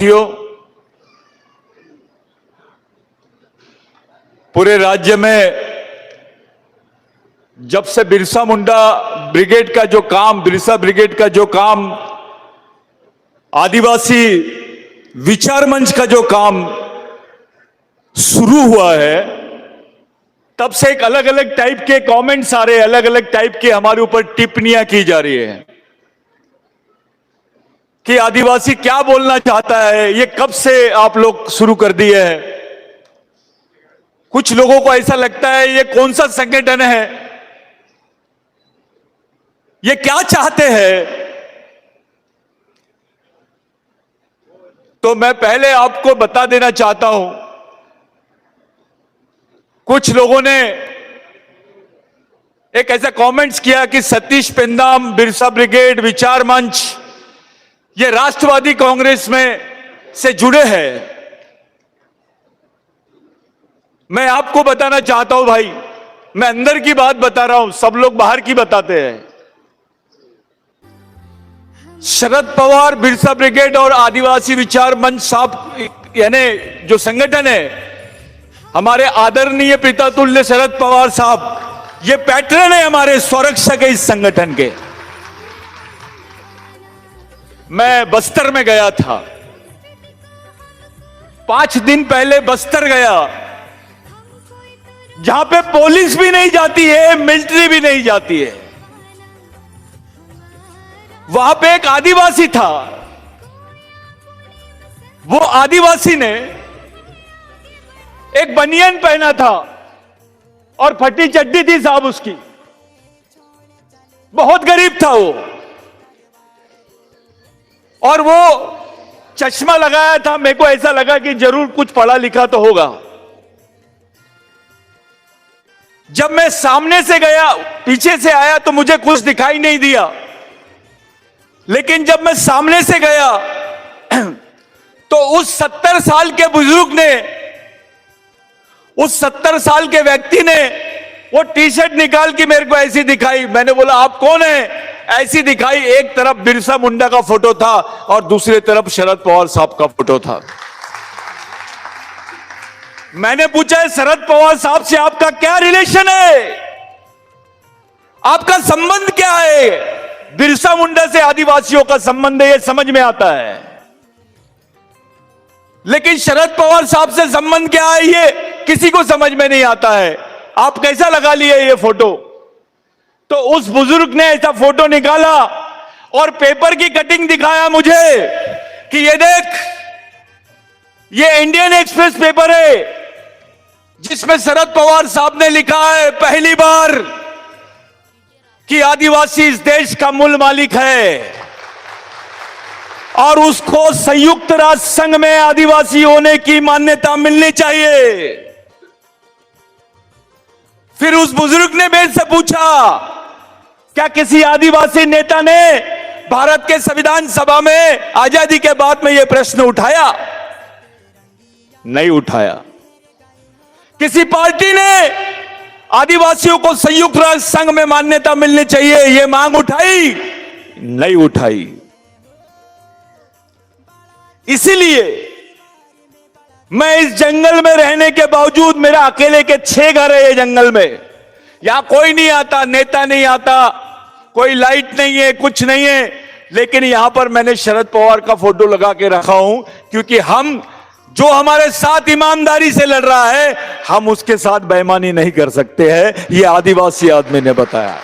साथियों, पूरे राज्य में जब से बिरसा मुंडा ब्रिगेड का जो काम, बिरसा ब्रिगेड का जो काम, आदिवासी विचार मंच का जो काम शुरू हुआ है, तब से एक अलग अलग टाइप के कमेंट्स आ रहे हैं, अलग अलग टाइप के हमारे ऊपर टिप्पणियां की जा रही है कि आदिवासी क्या बोलना चाहता है, ये कब से आप लोग शुरू कर दिए हैं। कुछ लोगों को ऐसा लगता है ये कौन सा संगठन है, ये क्या चाहते हैं। तो मैं पहले आपको बता देना चाहता हूं, कुछ लोगों ने एक ऐसा कमेंट्स किया कि सतीश पेंदाम, बिरसा ब्रिगेड, विचार मंच ये राष्ट्रवादी कांग्रेस में से जुड़े हैं। मैं आपको बताना चाहता हूं भाई, मैं अंदर की बात बता रहा हूं, सब लोग बाहर की बताते हैं। शरद पवार, बिरसा ब्रिगेड और आदिवासी विचार मंच साहब यानी जो संगठन है, हमारे आदरणीय पिता तुल्य शरद पवार साहब ये पैटर्न है हमारे स्वरक्षक है इस संगठन के। मैं बस्तर में गया था, 5 दिन पहले बस्तर गया, जहां पे पुलिस भी नहीं जाती है, मिलिट्री भी नहीं जाती है। वहां पे एक आदिवासी था, वो आदिवासी ने एक बनियान पहना था और फटी चड्डी थी साहब उसकी, बहुत गरीब था वो, और वो चश्मा लगाया था। मेरे को ऐसा लगा कि जरूर कुछ पढ़ा लिखा तो होगा। जब मैं सामने से गया, पीछे से आया तो मुझे कुछ दिखाई नहीं दिया, लेकिन जब मैं सामने से गया तो उस 70 साल के बुजुर्ग ने, उस 70 साल के व्यक्ति ने वो टी शर्ट निकाल के मेरे को ऐसी दिखाई। मैंने बोला आप कौन है? ऐसी दिखाई, एक तरफ बिरसा मुंडा का फोटो था और दूसरी तरफ शरद पवार साहब का फोटो था। मैंने पूछा है शरद पवार साहब से आपका क्या रिलेशन है, आपका संबंध क्या है? बिरसा मुंडा से आदिवासियों का संबंध है, ये समझ में आता है, लेकिन शरद पवार साहब से संबंध क्या है ये किसी को समझ में नहीं आता है। आप कैसा लगा लिए ये फोटो? तो उस बुजुर्ग ने ऐसा फोटो निकाला और पेपर की कटिंग दिखाया मुझे कि ये देख, ये इंडियन एक्सप्रेस पेपर है जिसमें शरद पवार साहब ने लिखा है पहली बार कि आदिवासी इस देश का मूल मालिक है और उसको संयुक्त राष्ट्र संघ में आदिवासी होने की मान्यता मिलनी चाहिए। फिर उस बुजुर्ग ने मेरे से पूछा, क्या किसी आदिवासी नेता ने भारत के संविधान सभा में आजादी के बाद में यह प्रश्न उठाया? नहीं उठाया। किसी पार्टी ने आदिवासियों को संयुक्त राष्ट्र संघ में मान्यता मिलनी चाहिए यह मांग उठाई? नहीं उठाई। इसीलिए मैं इस जंगल में रहने के बावजूद, मेरा अकेले के 6 घर है ये जंगल में, यहां कोई नहीं आता, नेता नहीं आता, कोई लाइट नहीं है, कुछ नहीं है, लेकिन यहां पर मैंने शरद पवार का फोटो लगा के रखा हूं, क्योंकि हम जो हमारे साथ ईमानदारी से लड़ रहा है, हम उसके साथ बेईमानी नहीं कर सकते हैं, ये आदिवासी आदमी ने बताया।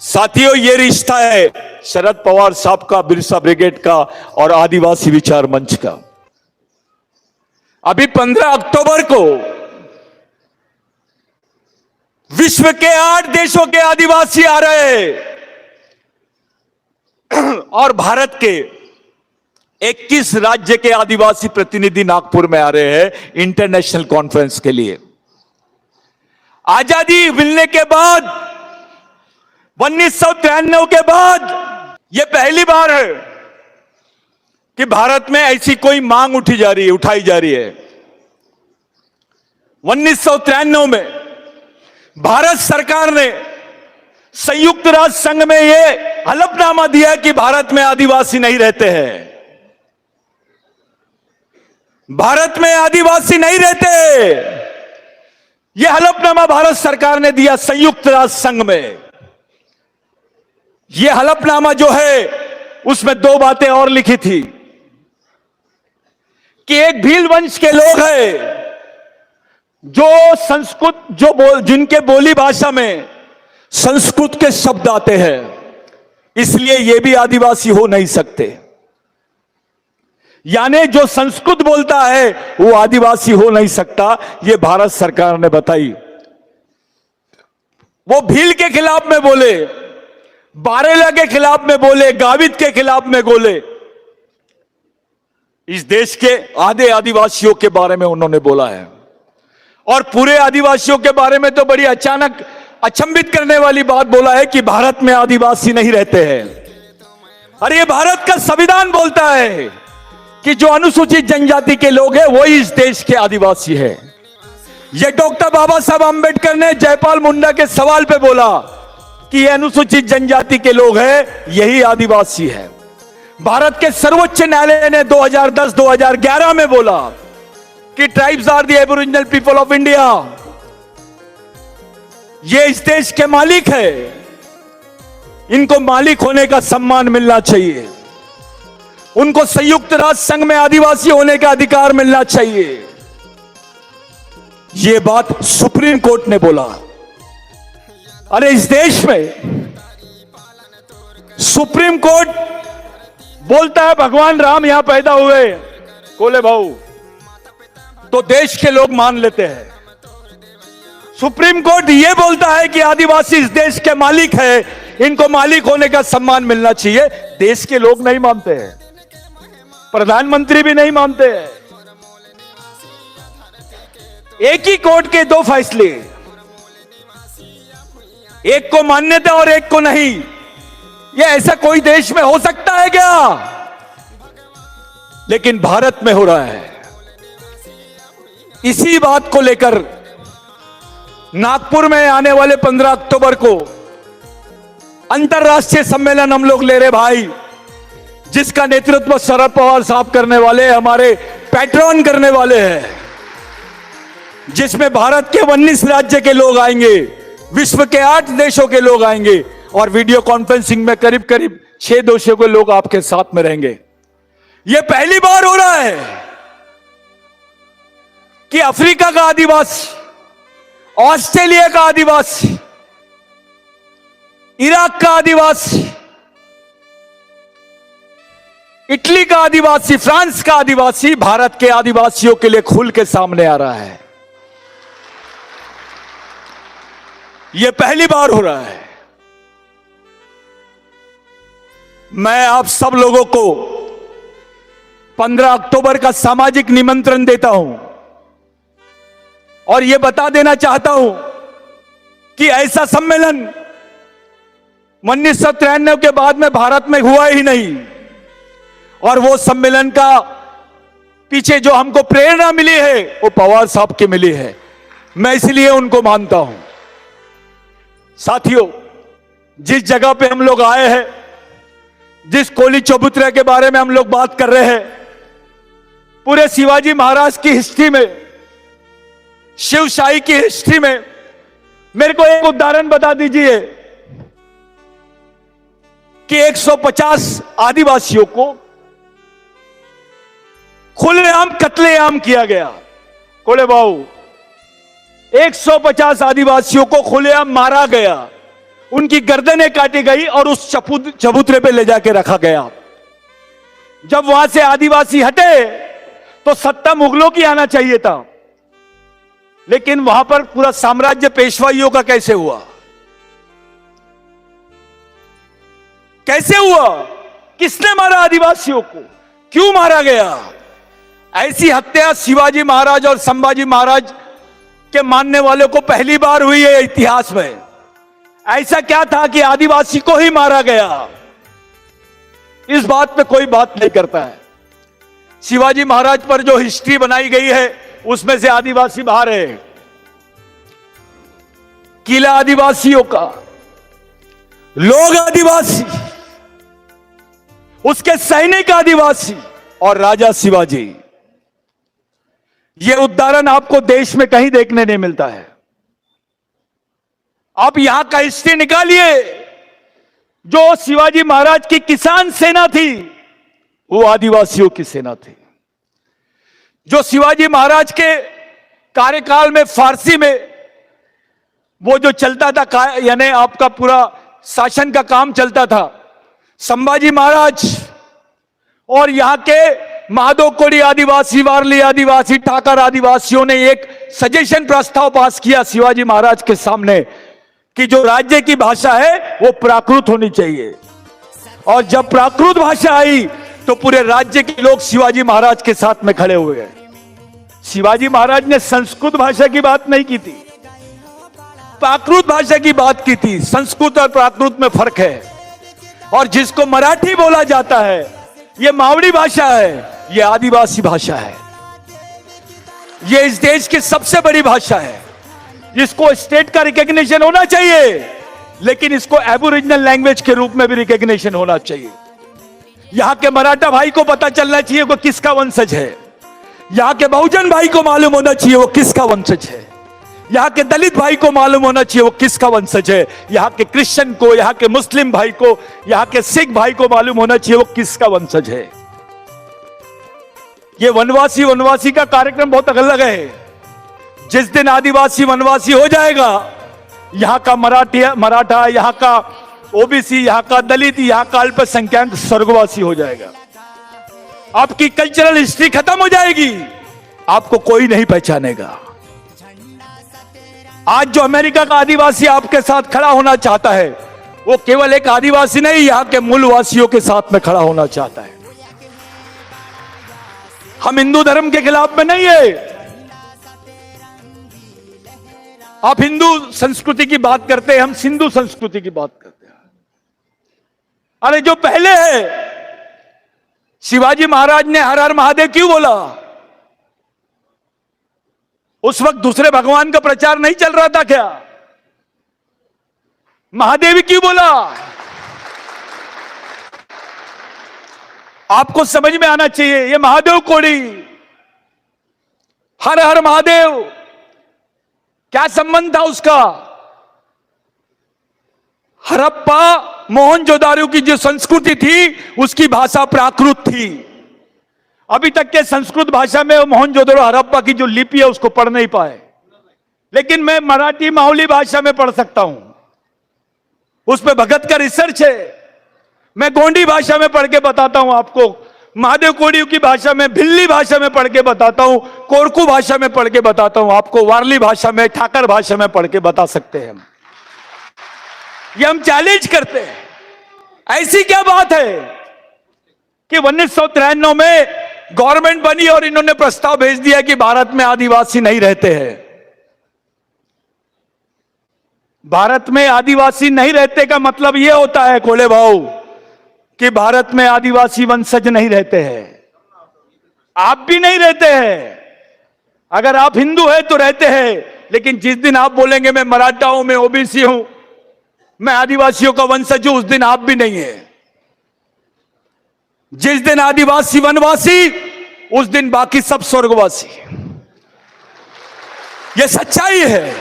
साथियों, ये रिश्ता है शरद पवार साहब का, बिरसा ब्रिगेड का और आदिवासी विचार मंच का। अभी 15 अक्टूबर को विश्व के 8 देशों के आदिवासी आ रहे हैं और भारत के 21 राज्य के आदिवासी प्रतिनिधि नागपुर में आ रहे हैं इंटरनेशनल कॉन्फ्रेंस के लिए। आजादी मिलने के बाद 1993 के बाद यह पहली बार है कि भारत में ऐसी कोई मांग उठाई जा रही है। 1993 में भारत सरकार ने संयुक्त राष्ट्र संघ में यह हलफनामा दिया कि भारत में आदिवासी नहीं रहते हैं। भारत में आदिवासी नहीं रहते। यह हलफनामा भारत सरकार ने दिया संयुक्त राष्ट्र संघ में। यह हलफनामा जो है उसमें दो बातें और लिखी थी कि एक भील वंश के लोग हैं जो संस्कृत जिनके बोली भाषा में संस्कृत के शब्द आते हैं, इसलिए ये भी आदिवासी हो नहीं सकते। यानी जो संस्कृत बोलता है वो आदिवासी हो नहीं सकता, ये भारत सरकार ने बताई। वो भील के खिलाफ में बोले, बारेला के खिलाफ में बोले, गावित के खिलाफ में बोले। इस देश के आधे आदिवासियों के बारे में उन्होंने बोला है, और पूरे आदिवासियों के बारे में तो बड़ी अचानक अचंभित करने वाली बात बोला है कि भारत में आदिवासी नहीं रहते हैं। अरे ये भारत का संविधान बोलता है कि जो अनुसूचित जनजाति के लोग हैं वही इस देश के आदिवासी है। ये डॉक्टर बाबा साहब आंबेडकर ने जयपाल मुंडा के सवाल पे बोला कि ये अनुसूचित जनजाति के लोग हैं, यही आदिवासी है। भारत के सर्वोच्च न्यायालय ने 2010-2011 में बोला कि tribes are the aboriginal people of India. ये इस देश के मालिक है, इनको मालिक होने का सम्मान मिलना चाहिए, उनको संयुक्त राष्ट्र संघ में आदिवासी होने का अधिकार मिलना चाहिए। ये बात सुप्रीम कोर्ट ने बोला। अरे इस देश में सुप्रीम कोर्ट बोलता है भगवान राम यहां पैदा हुए कोले भाऊ, तो देश के लोग मान लेते हैं। सुप्रीम कोर्ट यह बोलता है कि आदिवासी इस देश के मालिक है, इनको मालिक होने का सम्मान मिलना चाहिए, देश के लोग नहीं मानते हैं, प्रधानमंत्री भी नहीं मानते हैं। एक ही कोर्ट के दो फैसले, एक को मान्यता और एक को नहीं। यह ऐसा कोई देश में हो सकता है क्या? लेकिन भारत में हो रहा है। इसी बात को लेकर नागपुर में आने वाले 15 अक्टूबर को अंतर्राष्ट्रीय सम्मेलन हम लोग ले रहे भाई, जिसका नेतृत्व शरद पवार साहब करने वाले, हमारे पैट्रॉन करने वाले हैं, जिसमें भारत के 19 राज्य के लोग आएंगे, विश्व के 8 देशों के लोग आएंगे, और वीडियो कॉन्फ्रेंसिंग में करीब करीब 6 देशों के लोग आपके साथ में रहेंगे। यह पहली बार हो रहा है कि अफ्रीका का आदिवासी, ऑस्ट्रेलिया का आदिवासी, इराक का आदिवासी, इटली का आदिवासी, फ्रांस का आदिवासी भारत के आदिवासियों के लिए खुल के सामने आ रहा है। यह पहली बार हो रहा है। मैं आप सब लोगों को 15 अक्टूबर का सामाजिक निमंत्रण देता हूं और यह बता देना चाहता हूं कि ऐसा सम्मेलन 1993 के बाद में भारत में हुआ ही नहीं, और वो सम्मेलन का पीछे जो हमको प्रेरणा मिली है वो पवार साहब की मिली है। मैं इसलिए उनको मानता हूं। साथियों, जिस जगह पे हम लोग आए हैं, जिस कोली चबूतरे के बारे में हम लोग बात कर रहे हैं, पूरे शिवाजी महाराज की हिस्ट्री में, शिवशाही की हिस्ट्री में मेरे को एक उदाहरण बता दीजिए कि 150 आदिवासियों को खुलेआम कत्लेआम किया गया। कोले बाबू, 150 आदिवासियों को खुलेआम मारा गया, उनकी गर्दनें काटी गई और उस चबूतरे पे ले जाके रखा गया। जब वहां से आदिवासी हटे तो सत्ता मुगलों की आना चाहिए था, लेकिन वहां पर पूरा साम्राज्य पेशवाइयों का कैसे हुआ? कैसे हुआ? किसने मारा आदिवासियों को? क्यों मारा गया? ऐसी हत्या शिवाजी महाराज और संभाजी महाराज के मानने वालों को पहली बार हुई है इतिहास में। ऐसा क्या था कि आदिवासी को ही मारा गया? इस बात पे कोई बात नहीं करता है। शिवाजी महाराज पर जो हिस्ट्री बनाई गई है उसमें से आदिवासी बाहर है। किला आदिवासियों का, लोग आदिवासी, उसके सैनिक आदिवासी और राजा शिवाजी। यह उदाहरण आपको देश में कहीं देखने नहीं मिलता है। आप यहां का हिस्ट्री निकालिए। जो शिवाजी महाराज की किसान सेना थी वो आदिवासियों की सेना थी। जो शिवाजी महाराज के कार्यकाल में फारसी में वो जो चलता था, यानी आपका पूरा शासन का काम चलता था, संभाजी महाराज और यहां के माधव कोड़ी आदिवासी, वारली आदिवासी, ठाकर आदिवासियों ने एक सजेशन प्रस्ताव पास किया शिवाजी महाराज के सामने कि जो राज्य की भाषा है वो प्राकृत होनी चाहिए। और जब प्राकृत भाषा आई तो पूरे राज्य के लोग शिवाजी महाराज के साथ में खड़े हुए। शिवाजी महाराज ने संस्कृत भाषा की बात नहीं की थी, प्राकृत भाषा की बात की थी। संस्कृत और प्राकृत में फर्क है। और जिसको मराठी बोला जाता है यह मावड़ी भाषा है, यह आदिवासी भाषा है। यह इस देश की सबसे बड़ी भाषा है। इसको स्टेट का रिकॉग्निशन होना चाहिए, लेकिन इसको एबोरिजिनल लैंग्वेज के रूप में भी रिकॉग्निशन होना चाहिए। यहां के मराठा भाई को पता चलना चाहिए वो किसका वंशज है। यहां के बहुजन भाई को मालूम होना चाहिए वो किसका वंशज है। यहां के दलित भाई को मालूम होना चाहिए वो किसका वंशज है। यहां के क्रिश्चियन को, यहां के मुस्लिम भाई को, यहां के सिख भाई को मालूम होना चाहिए वो किसका वंशज है। ये वनवासी वनवासी का कार्यक्रम बहुत अलग है। जिस दिन आदिवासी वनवासी हो जाएगा, यहां का मराठा, यहां का ओबीसी, यहां का दलित, यहां का अल्पसंख्यक स्वर्गवासी हो जाएगा। आपकी कल्चरल हिस्ट्री खत्म हो जाएगी, आपको कोई नहीं पहचानेगा। आज जो अमेरिका का आदिवासी आपके साथ खड़ा होना चाहता है वो केवल एक आदिवासी नहीं, यहां के मूलवासियों के साथ में खड़ा होना चाहता है। हम हिंदू धर्म के खिलाफ में नहीं है। आप हिंदू संस्कृति की बात करते हैं, हम सिंधु संस्कृति की बात करते हैं। अरे जो पहले है, शिवाजी महाराज ने हर हर महादेव क्यों बोला? उस वक्त दूसरे भगवान का प्रचार नहीं चल रहा था क्या? महादेव क्यों बोला? आपको समझ में आना चाहिए। ये महादेव कोड़ी, हर हर महादेव, क्या संबंध था उसका? हड़प्पा मोहनजोदारो की जो संस्कृति थी उसकी भाषा प्राकृत थी। अभी तक के संस्कृत भाषा में मोहनजोदारो हड़प्पा की जो लिपि है उसको पढ़ नहीं पाए, लेकिन मैं मराठी मावली भाषा में पढ़ सकता हूं। उसमें भगत का रिसर्च है। मैं गोंडी भाषा में पढ़ के बताता हूं आपको, महादेव कोड़ी की भाषा में, भिल्ली भाषा में पढ़ के बताता हूं, कोरकू भाषा में पढ़ के बताता हूं आपको, वारली भाषा में, ठाकर भाषा में पढ़ के बता सकते हैं। ये हम चैलेंज करते हैं। ऐसी क्या बात है कि 1993 में गवर्नमेंट बनी और इन्होंने प्रस्ताव भेज दिया कि भारत में आदिवासी नहीं रहते हैं। भारत में आदिवासी नहीं रहते का मतलब यह होता है कोले भाऊ कि भारत में आदिवासी वंशज नहीं रहते हैं। आप भी नहीं रहते हैं। अगर आप हिंदू हैं तो रहते हैं, लेकिन जिस दिन आप बोलेंगे मैं मराठा हूं, मैं ओबीसी हूं, मैं आदिवासियों का वंशज हूं, उस दिन आप भी नहीं है। जिस दिन आदिवासी वनवासी, उस दिन बाकी सब स्वर्गवासी। यह सच्चाई है।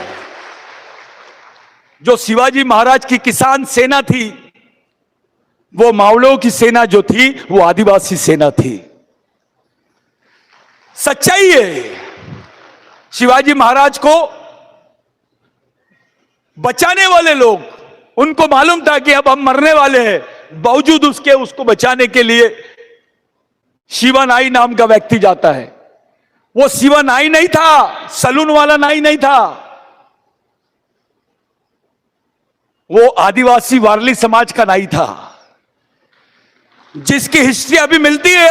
जो शिवाजी महाराज की किसान सेना थी, वो मावलों की सेना जो थी वो आदिवासी सेना थी। सच्चाई है। शिवाजी महाराज को बचाने वाले लोग, उनको मालूम था कि अब हम मरने वाले हैं, बावजूद उसके उसको बचाने के लिए शिवा नाई नाम का व्यक्ति जाता है। वो शिवा नाई नहीं था, सलून वाला नाई नहीं था, वो आदिवासी वारली समाज का नाई था, जिसकी हिस्ट्री अभी मिलती है।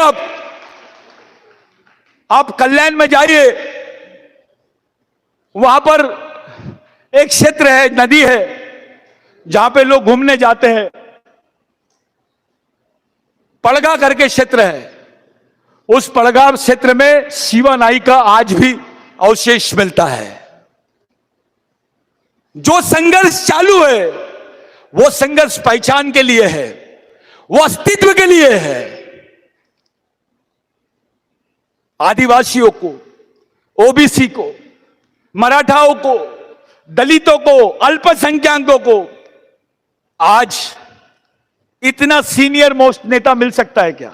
आप कल्याण में जाइए, वहां पर एक क्षेत्र है, नदी है, जहां पे लोग घूमने जाते हैं। पड़गा करके क्षेत्र है। उस पड़गा क्षेत्र में शिवा नाई का आज भी अवशेष मिलता है। जो संघर्ष चालू है वो संघर्ष पहचान के लिए है, वो अस्तित्व के लिए है। आदिवासियों को, ओबीसी को, मराठाओं को, दलितों को, अल्पसंख्यकों को आज इतना सीनियर मोस्ट नेता मिल सकता है क्या?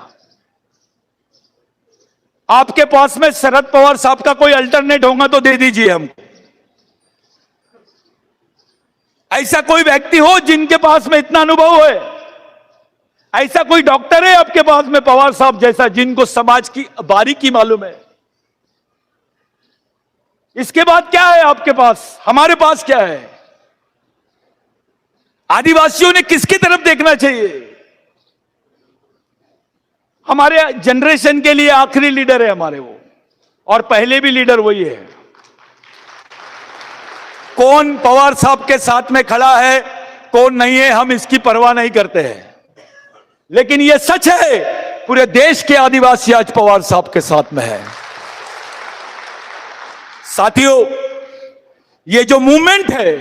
आपके पास में शरद पवार साहब का कोई अल्टरनेट होगा तो दे दीजिए हमको। ऐसा कोई व्यक्ति हो जिनके पास में इतना अनुभव है, ऐसा कोई डॉक्टर है आपके पास में पवार साहब जैसा, जिनको समाज की बारीकी मालूम है? इसके बाद क्या है आपके पास? हमारे पास क्या है? आदिवासियों ने किसकी तरफ देखना चाहिए? हमारे जनरेशन के लिए आखिरी लीडर है हमारे वो, और पहले भी लीडर वही है। कौन पवार साहब के साथ में खड़ा है, कौन नहीं है, हम इसकी परवाह नहीं करते हैं, लेकिन यह सच है पूरे देश के आदिवासी आज पवार साहब के साथ में है। साथियों, ये जो मूवमेंट है,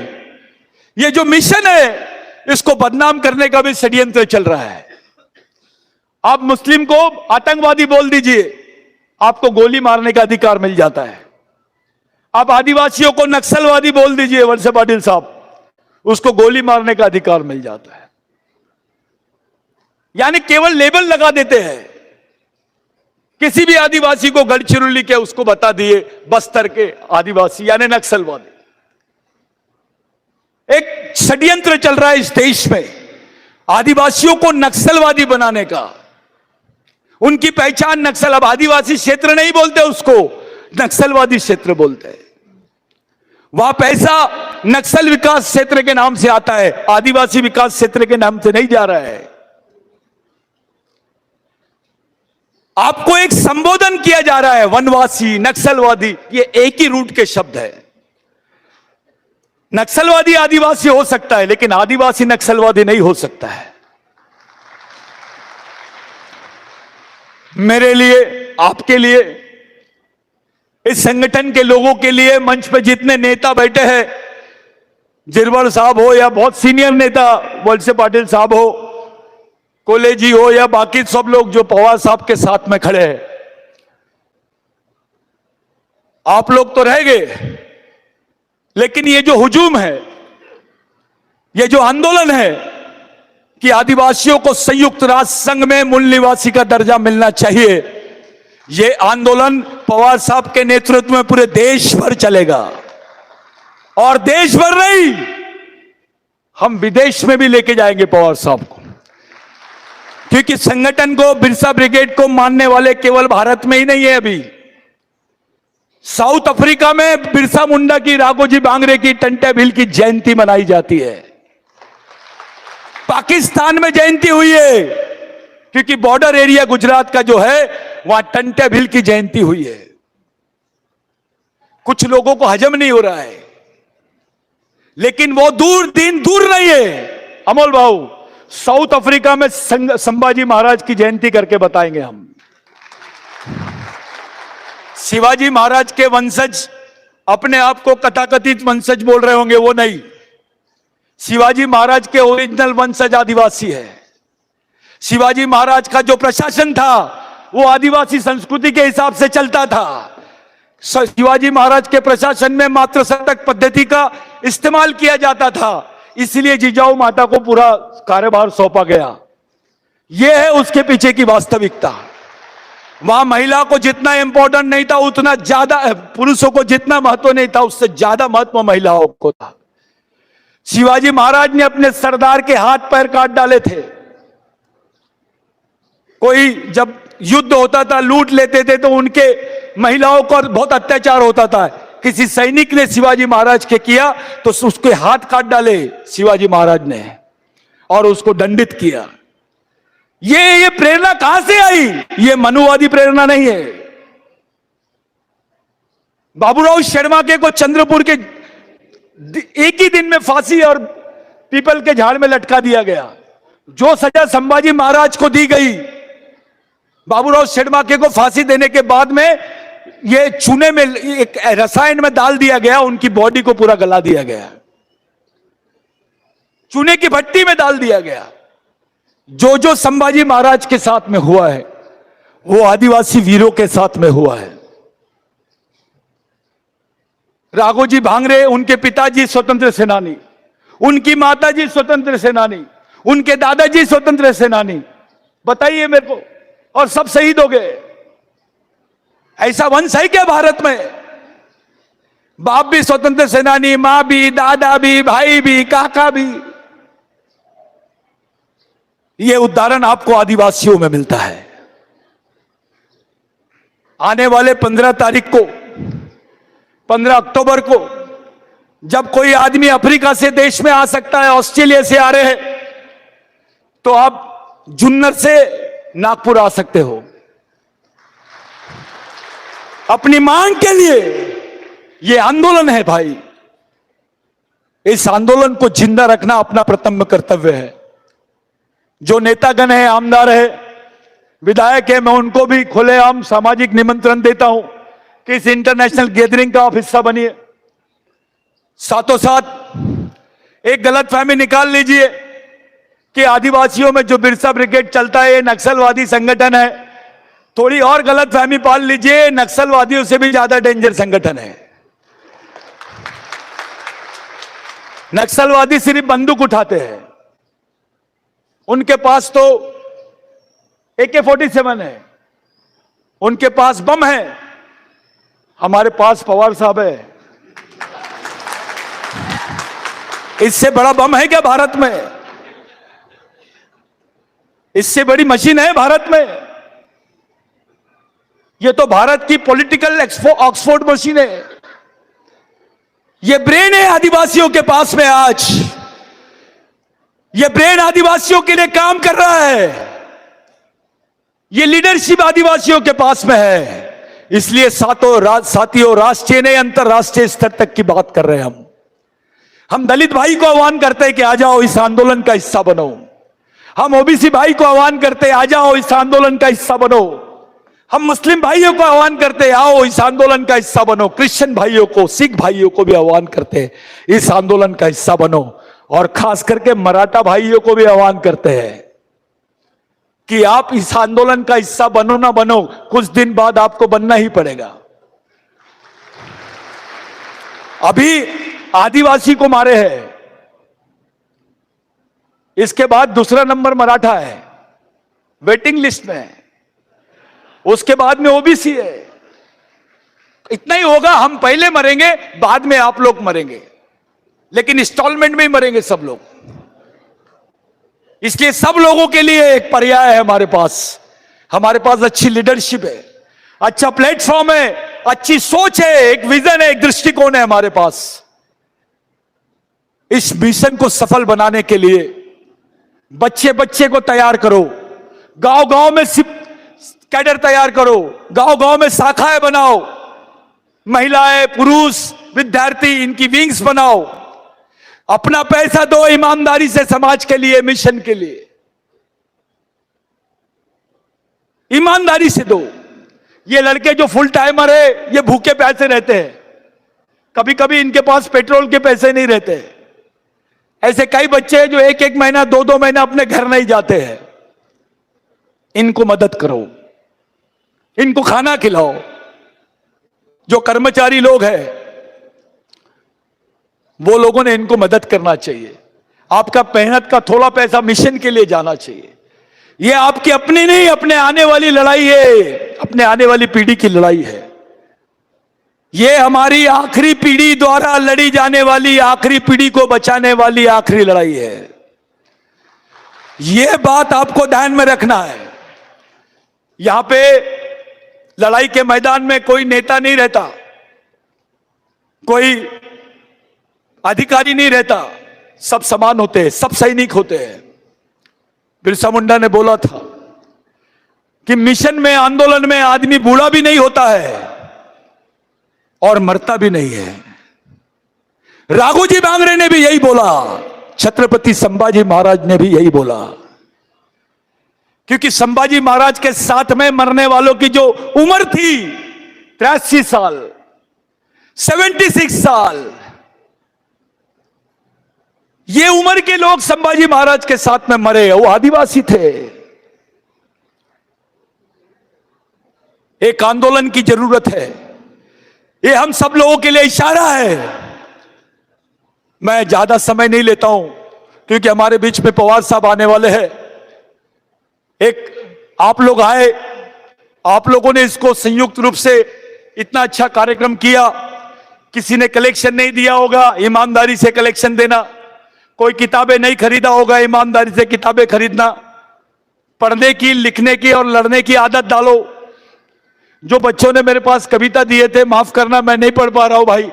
ये जो मिशन है, इसको बदनाम करने का भी षड्यंत्र चल रहा है। आप मुस्लिम को आतंकवादी बोल दीजिए, आपको गोली मारने का अधिकार मिल जाता है। आप आदिवासियों को नक्सलवादी बोल दीजिए, वत्स पाटिल साहब, उसको गोली मारने का अधिकार मिल जाता है। यानी केवल लेबल लगा देते हैं। किसी भी आदिवासी को गढ़चिरौली के उसको बता दिए बस्तर के आदिवासी यानी नक्सलवादी। एक षड्यंत्र चल रहा है इस देश में आदिवासियों को नक्सलवादी बनाने का। उनकी पहचान नक्सल, अब आदिवासी क्षेत्र नहीं बोलते उसको, नक्सलवादी क्षेत्र बोलते हैं। वहां पैसा नक्सल विकास क्षेत्र के नाम से आता है, आदिवासी विकास क्षेत्र के नाम से नहीं जा रहा है। आपको एक संबोधन किया जा रहा है, वनवासी, नक्सलवादी, ये एक ही रूट के शब्द है। नक्सलवादी आदिवासी हो सकता है, लेकिन आदिवासी नक्सलवादी नहीं हो सकता है। मेरे लिए, आपके लिए, इस संगठन के लोगों के लिए, मंच पे जितने नेता बैठे हैं, जिरवड़ साहब हो या बहुत सीनियर नेता वत्स पाटिल साहब हो, कोले जी हो या बाकी सब लोग जो पवार साहब के साथ में खड़े हैं, आप लोग तो रह गए, लेकिन ये जो हुजूम है, ये जो आंदोलन है कि आदिवासियों को संयुक्त राष्ट्र संघ में मूल निवासी का दर्जा मिलना चाहिए, ये आंदोलन पवार साहब के नेतृत्व में पूरे देश भर चलेगा। और देश भर नहीं, हम विदेश में भी लेके जाएंगे पवार साहब को, क्योंकि संगठन को, बिरसा ब्रिगेड को मानने वाले केवल भारत में ही नहीं है। अभी साउथ अफ्रीका में बिरसा मुंडा की, राघोजी बांगरे की, टंटे भिल की जयंती मनाई जाती है। पाकिस्तान में जयंती हुई है, क्योंकि बॉर्डर एरिया गुजरात का जो है, वहां टंटे भिल की जयंती हुई है। कुछ लोगों को हजम नहीं हो रहा है, लेकिन वो दिन दूर नहीं है। अमोल भाऊ, साउथ अफ्रीका में संभाजी महाराज की जयंती करके बताएंगे हम। शिवाजी महाराज के वंशज अपने आप को कथाकथित वंशज बोल रहे होंगे, वो नहीं। शिवाजी महाराज के ओरिजिनल वंशज आदिवासी है। शिवाजी महाराज का जो प्रशासन था वो आदिवासी संस्कृति के हिसाब से चलता था। शिवाजी महाराज के प्रशासन में मात्र शतक पद्धति का इस्तेमाल किया जाता था, इसलिए जिजाऊ माता को पूरा कार्यभार सौंपा गया। यह है उसके पीछे की वास्तविकता। वहां महिला को जितना इंपॉर्टेंट नहीं था, उतना ज्यादा पुरुषों को जितना महत्व नहीं था, उससे ज्यादा महत्व महिलाओं को था। शिवाजी महाराज ने अपने सरदार के हाथ पैर काट डाले थे। कोई जब युद्ध होता था, लूट लेते थे, तो उनके महिलाओं पर बहुत अत्याचार होता था। किसी सैनिक ने शिवाजी महाराज के किया तो उसके हाथ काट डाले शिवाजी महाराज ने और उसको दंडित किया। ये प्रेरणा कहां से आई? ये मनुवादी प्रेरणा नहीं है। बाबूराव शर्मा को चंद्रपुर के एक ही दिन में फांसी और पीपल के झाड़ में लटका दिया गया। जो सजा संभाजी महाराज को दी गई, बाबूराव शर्मा को फांसी देने के बाद में ये चूने में, एक रसायन में डाल दिया गया, उनकी बॉडी को पूरा गला दिया गया, चूने की भट्टी में डाल दिया गया। जो संभाजी महाराज के साथ में हुआ है, वो आदिवासी वीरों के साथ में हुआ है। राघोजी भांगरे, उनके पिताजी स्वतंत्र सेनानी, उनकी माताजी स्वतंत्र सेनानी, उनके दादाजी स्वतंत्र सेनानी, बताइए मेरे को, और सब शहीद हो गए। ऐसा वंश है क्या भारत में? बाप भी स्वतंत्र सेनानी, मां भी, दादा भी, भाई भी, काका भी। यह उदाहरण आपको आदिवासियों में मिलता है। आने वाले 15 तारीख को, 15 अक्टूबर को, जब कोई आदमी अफ्रीका से देश में आ सकता है, ऑस्ट्रेलिया से आ रहे हैं, तो आप जुन्नर से नागपुर आ सकते हो अपनी मांग के लिए। यह आंदोलन है भाई, इस आंदोलन को जिंदा रखना अपना प्रथम कर्तव्य है। जो नेतागण है, आमदार है, विधायक है, मैं उनको भी खुलेआम सामाजिक निमंत्रण देता हूं कि इस इंटरनेशनल गैदरिंग का आप हिस्सा बनिए। साथों साथ एक गलतफहमी निकाल लीजिए कि आदिवासियों में जो बिरसा ब्रिगेड चलता है, नक्सलवादी संगठन है। थोड़ी और गलतफहमी पाल लीजिए, नक्सलवादियों से भी ज्यादा डेंजर संगठन है। नक्सलवादी सिर्फ बंदूक उठाते हैं, उनके पास तो AK-47 है, उनके पास बम है, हमारे पास पवार साहब है। इससे बड़ा बम है क्या भारत में? इससे बड़ी मशीन है भारत में? यह तो भारत की पॉलिटिकल ऑक्सफोर्ड मशीन है। यह ब्रेन है आदिवासियों के पास में आज। यह ब्रेन आदिवासियों के लिए काम कर रहा है। यह लीडरशिप आदिवासियों के पास में है। इसलिए साथियों, राष्ट्रीय नहीं अंतरराष्ट्रीय स्तर तक की बात कर रहे हैं हम दलित भाई को आह्वान करते हैं कि आ जाओ, इस आंदोलन का हिस्सा बनो। हम ओबीसी भाई को आह्वान करते हैं, आ जाओ, इस आंदोलन का हिस्सा बनो। हम मुस्लिम भाइयों को आह्वान करते हैं, आओ, इस आंदोलन का हिस्सा बनो। क्रिश्चियन भाइयों को, सिख भाइयों को भी आह्वान करते हैं, इस आंदोलन का हिस्सा बनो। और खास करके मराठा भाइयों को भी आह्वान करते हैं कि आप इस आंदोलन का हिस्सा बनो ना बनो, कुछ दिन बाद आपको बनना ही पड़ेगा। अभी आदिवासी को मारे हैं, इसके बाद दूसरा नंबर मराठा है, वेटिंग लिस्ट में है, उसके बाद में ओबीसी है। इतना ही होगा, हम पहले मरेंगे, बाद में आप लोग मरेंगे, लेकिन इंस्टॉलमेंट में ही मरेंगे सब लोग। इसलिए सब लोगों के लिए एक पर्याय है हमारे पास अच्छी लीडरशिप है, अच्छा प्लेटफॉर्म है, अच्छी सोच है, एक विजन है, एक दृष्टिकोण है हमारे पास। इस मिशन को सफल बनाने के लिए बच्चे बच्चे को तैयार करो, गांव गांव में कैडर तैयार करो, गांव गांव में शाखाएं बनाओ, महिलाएं, पुरुष, विद्यार्थी, इनकी विंग्स बनाओ। अपना पैसा दो ईमानदारी से समाज के लिए, मिशन के लिए ईमानदारी से दो। ये लड़के जो फुल टाइमर है, ये भूखे प्यासे रहते हैं, कभी कभी इनके पास पेट्रोल के पैसे नहीं रहते। ऐसे कई बच्चे हैं जो एक एक महीना, दो दो महीना अपने घर नहीं जाते हैं। इनको मदद करो, इनको खाना खिलाओ। जो कर्मचारी लोग हैं, वो लोगों ने इनको मदद करना चाहिए। आपका मेहनत का थोड़ा पैसा मिशन के लिए जाना चाहिए। ये आपकी अपनी नहीं, अपने आने वाली लड़ाई है, अपने आने वाली पीढ़ी की लड़ाई है। ये हमारी आखिरी पीढ़ी द्वारा लड़ी जाने वाली, आखिरी पीढ़ी को बचाने वाली आखिरी लड़ाई है। ये बात आपको ध्यान में रखना है। यहां पे लड़ाई के मैदान में कोई नेता नहीं रहता, कोई अधिकारी नहीं रहता, सब समान होते हैं, सब सैनिक होते हैं। बिरसा मुंडा ने बोला था कि मिशन में, आंदोलन में आदमी बूढ़ा भी नहीं होता है और मरता भी नहीं है। राघोजी भांगरे ने भी यही बोला, छत्रपति संभाजी महाराज ने भी यही बोला। क्योंकि संभाजी महाराज के साथ में मरने वालों की जो उम्र थी 83 साल, 76 साल, ये उम्र के लोग संभाजी महाराज के साथ में मरे, वो आदिवासी थे। एक आंदोलन की जरूरत है। ये हम सब लोगों के लिए इशारा है। मैं ज्यादा समय नहीं लेता हूं क्योंकि हमारे बीच में पवार साहब आने वाले हैं। एक आप लोग आए, आप लोगों ने इसको संयुक्त रूप से इतना अच्छा कार्यक्रम किया। किसी ने कलेक्शन नहीं दिया होगा, ईमानदारी से कलेक्शन देना। कोई किताबें नहीं खरीदा होगा, ईमानदारी से किताबें खरीदना। पढ़ने की, लिखने की और लड़ने की आदत डालो। जो बच्चों ने मेरे पास कविता दिए थे, माफ करना मैं नहीं पढ़ पा रहा हूं भाई,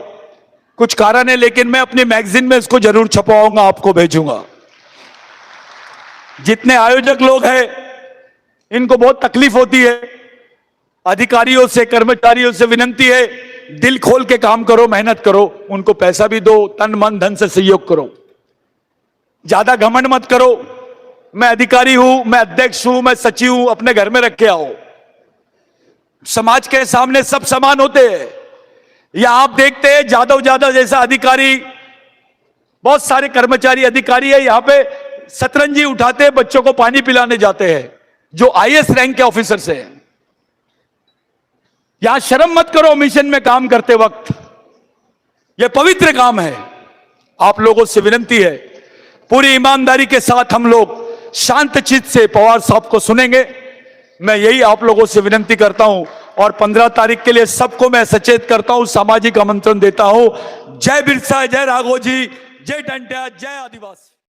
कुछ कारण है, लेकिन मैं अपनी मैगजीन में इसको जरूर छपवाऊंगा, आपको भेजूंगा। जितने आयोजक लोग हैं इनको बहुत तकलीफ होती है। अधिकारियों से, कर्मचारियों से विनती है, दिल खोल के काम करो, मेहनत करो, उनको पैसा भी दो, तन मन धन से सहयोग करो। ज्यादा घमंड मत करो, मैं अधिकारी हूं, मैं अध्यक्ष हूं, मैं सचिव हूं, अपने घर में रख के आओ। समाज के सामने सब समान होते हैं। या आप देखते हैं जादव ज्यादा जैसा अधिकारी, बहुत सारे कर्मचारी अधिकारी है, यहां पे सतरंजी उठाते हैं, बच्चों को पानी पिलाने जाते हैं, जो आईएएस रैंक के ऑफिसर से हैं। यहां शर्म मत करो मिशन में काम करते वक्त, यह पवित्र काम है। आप लोगों से विनती है, पूरी ईमानदारी के साथ हम लोग शांत चित्त से पवार साहब को सुनेंगे। मैं यही आप लोगों से विनती करता हूं और 15 तारीख के लिए सबको मैं सचेत करता हूं, सामाजिक आमंत्रण देता हूं। जय बिरसा, जय राघोजी, जय टंट्या, जय आदिवासी।